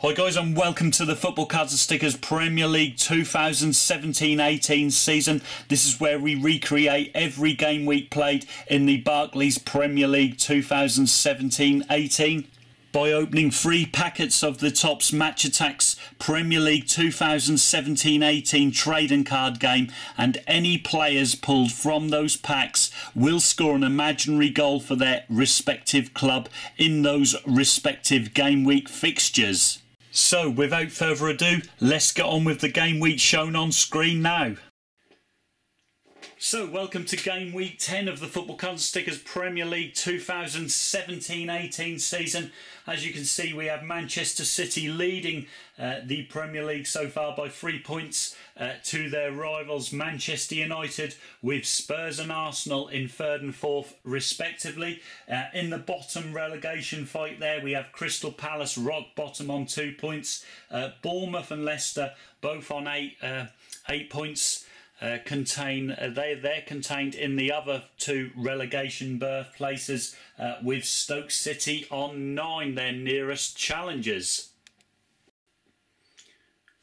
Hi guys, and welcome to the Football Cards and Stickers Premier League 2017-18 season. This is where we recreate every game week played in the Barclays Premier League 2017-18 by opening 3 packets of the Topps Attax Premier League 2017-18 trading card game, and any players pulled from those packs will score an imaginary goal for their respective club in those respective game week fixtures. So, without further ado, let's get on with the game week shown on screen now. So, welcome to game week 10 of the Football Cards and Stickers Premier League 2017-18 season. As you can see, we have Manchester City leading the Premier League so far by 3 points to their rivals Manchester United, with Spurs and Arsenal in 3rd and 4th respectively. In the bottom relegation fight there, we have Crystal Palace rock bottom on 2 points. Bournemouth and Leicester both on 8 points. They're contained in the other 2 relegation berth places, with Stoke City on 9, their nearest challengers.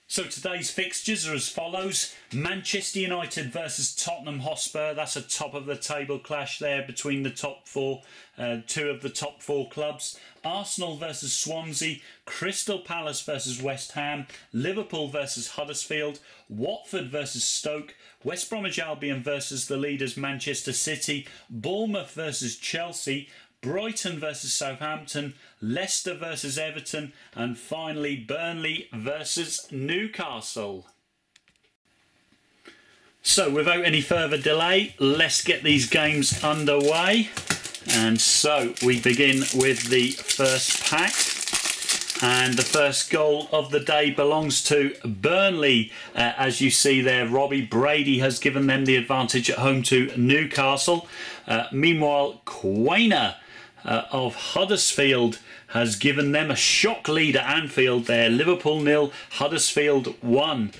So today's fixtures are as follows: Manchester United versus Tottenham Hotspur. That's a top of the table clash there between the top 4, 2 of the top 4 clubs. Arsenal versus Swansea, Crystal Palace versus West Ham, Liverpool versus Huddersfield, Watford versus Stoke, West Bromwich Albion versus the leaders Manchester City, Bournemouth versus Chelsea, Brighton versus Southampton, Leicester versus Everton, and finally Burnley versus Newcastle. So without any further delay, let's get these games underway. And so we begin with the first pack. And the first goal of the day belongs to Burnley. As you see there, Robbie Brady has given them the advantage at home to Newcastle. Meanwhile, Quainer of Huddersfield has given them a shock lead at Anfield there. Liverpool 0, Huddersfield 1.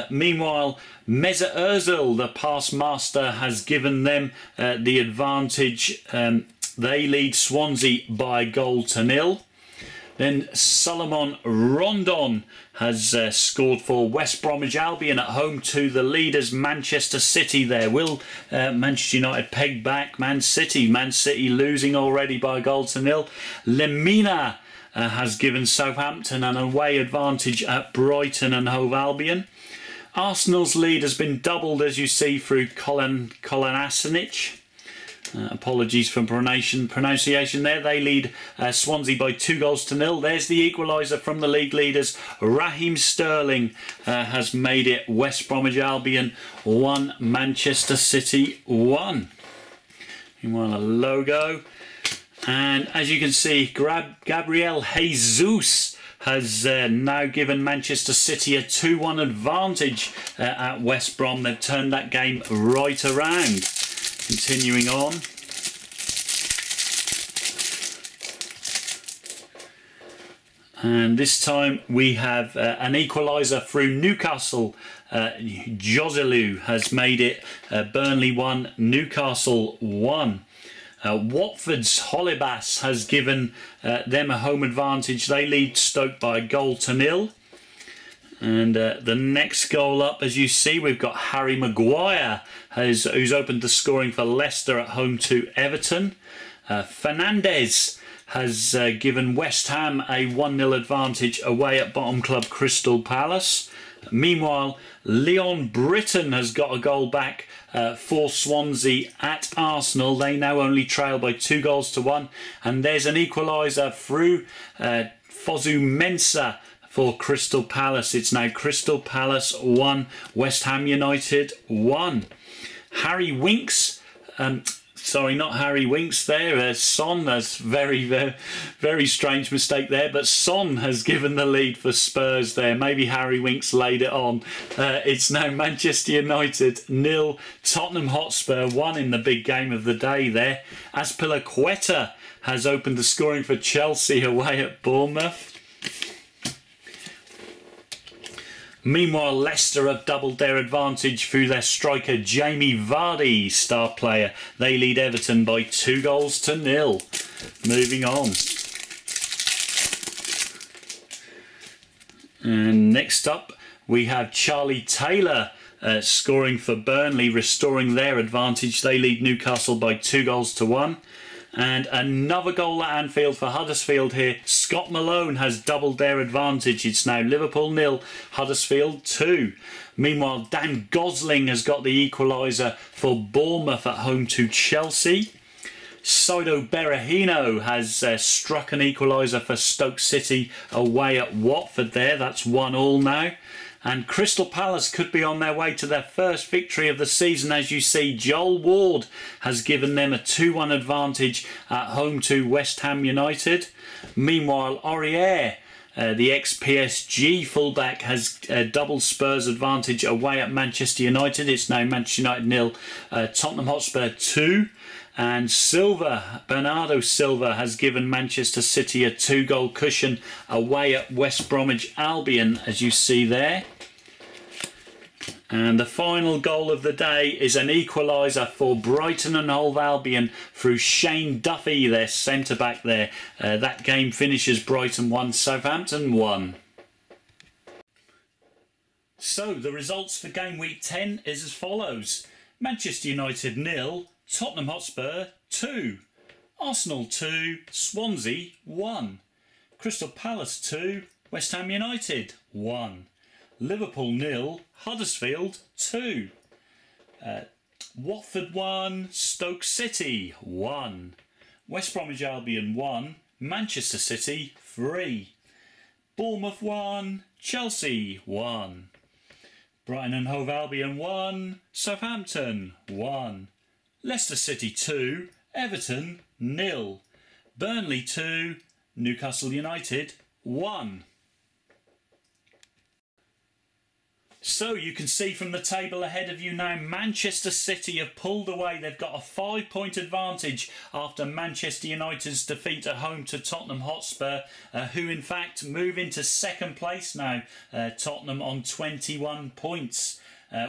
Meanwhile, Mesut Ozil, the pass master, has given them the advantage. They lead Swansea by 1-0. Then Solomon Rondon has scored for West Bromwich Albion at home to the leaders Manchester City there. Will Manchester United peg back Man City? Man City losing already by 1-0. Lemina has given Southampton an away advantage at Brighton and Hove Albion. Arsenal's lead has been doubled, as you see, through Colin Asinic. Apologies for pronunciation there. They lead Swansea by 2-0. There's the equaliser from the league leaders. Raheem Sterling has made it West Bromwich Albion 1, Manchester City 1. Meanwhile, a logo. And as you can see, Gabriel Jesus has now given Manchester City a 2-1 advantage at West Brom. They've turned that game right around. Continuing on. And this time we have an equaliser through Newcastle. Joselu has made it Burnley 1, Newcastle 1. Watford's Holebas has given them a home advantage. They lead Stoke by 1-0. And the next goal up, as you see, we've got Harry Maguire, who's opened the scoring for Leicester at home to Everton. Fernandez has given West Ham a 1-0 advantage away at bottom club Crystal Palace. Meanwhile, Leon Britton has got a goal back for Swansea at Arsenal. They now only trail by 2-1. And there's an equaliser through Fosu Mensah for Crystal Palace. It's now Crystal Palace 1, West Ham United 1. Harry Winks, sorry, not Harry Winks there. Son, that's very strange mistake there. But Son has given the lead for Spurs there. Maybe Harry Winks laid it on. It's now Manchester United 0, Tottenham Hotspur 1 in the big game of the day there. Azpilicueta has opened the scoring for Chelsea away at Bournemouth. Meanwhile, Leicester have doubled their advantage through their striker Jamie Vardy, star player. They lead Everton by 2-0. Moving on. And next up we have Charlie Taylor scoring for Burnley, restoring their advantage. They lead Newcastle by 2-1. And another goal at Anfield for Huddersfield here. Scott Malone has doubled their advantage. It's now Liverpool 0, Huddersfield 2. Meanwhile, Dan Gosling has got the equaliser for Bournemouth at home to Chelsea. Saido Berahino has struck an equaliser for Stoke City away at Watford there. That's 1-1 now. And Crystal Palace could be on their way to their first victory of the season. As you see, Joel Ward has given them a 2-1 advantage at home to West Ham United. Meanwhile, Aurier, the ex-PSG fullback, has double Spurs advantage away at Manchester United. It's now Manchester United 0, Tottenham Hotspur 2. And Silva, Bernardo Silva, has given Manchester City a 2-goal cushion away at West Bromwich Albion, as you see there. And the final goal of the day is an equaliser for Brighton and Hove Albion through Shane Duffy, their centre-back there. That game finishes Brighton 1, Southampton 1. So the results for game week 10 is as follows. Manchester United 0, Tottenham Hotspur 2, Arsenal 2, Swansea 1, Crystal Palace 2, West Ham United 1, Liverpool 0, Huddersfield 2, Watford 1, Stoke City 1, West Bromwich Albion 1, Manchester City 3, Bournemouth 1, Chelsea 1, Brighton and Hove Albion 1, Southampton 1, Leicester City 2, Everton 0, Burnley 2, Newcastle United 1. So you can see from the table ahead of you now, Manchester City have pulled away. They've got a 5-point advantage after Manchester United's defeat at home to Tottenham Hotspur, who in fact move into second place now. Tottenham on 21 points.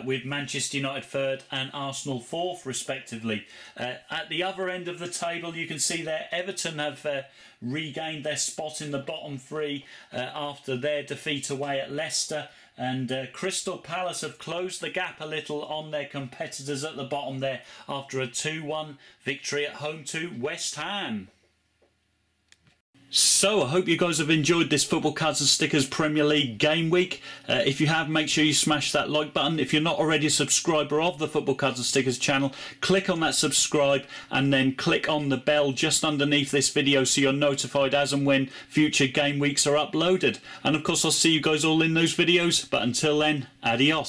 With Manchester United third and Arsenal fourth respectively. At the other end of the table you can see there Everton have regained their spot in the bottom three after their defeat away at Leicester, and Crystal Palace have closed the gap a little on their competitors at the bottom there after a 2-1 victory at home to West Ham. So I hope you guys have enjoyed this Football Cards and Stickers Premier League game week. If you have, make sure you smash that like button. If you're not already a subscriber of the Football Cards and Stickers channel, click on that subscribe and then click on the bell just underneath this video so you're notified as and when future game weeks are uploaded. And of course I'll see you guys all in those videos, but until then, adios.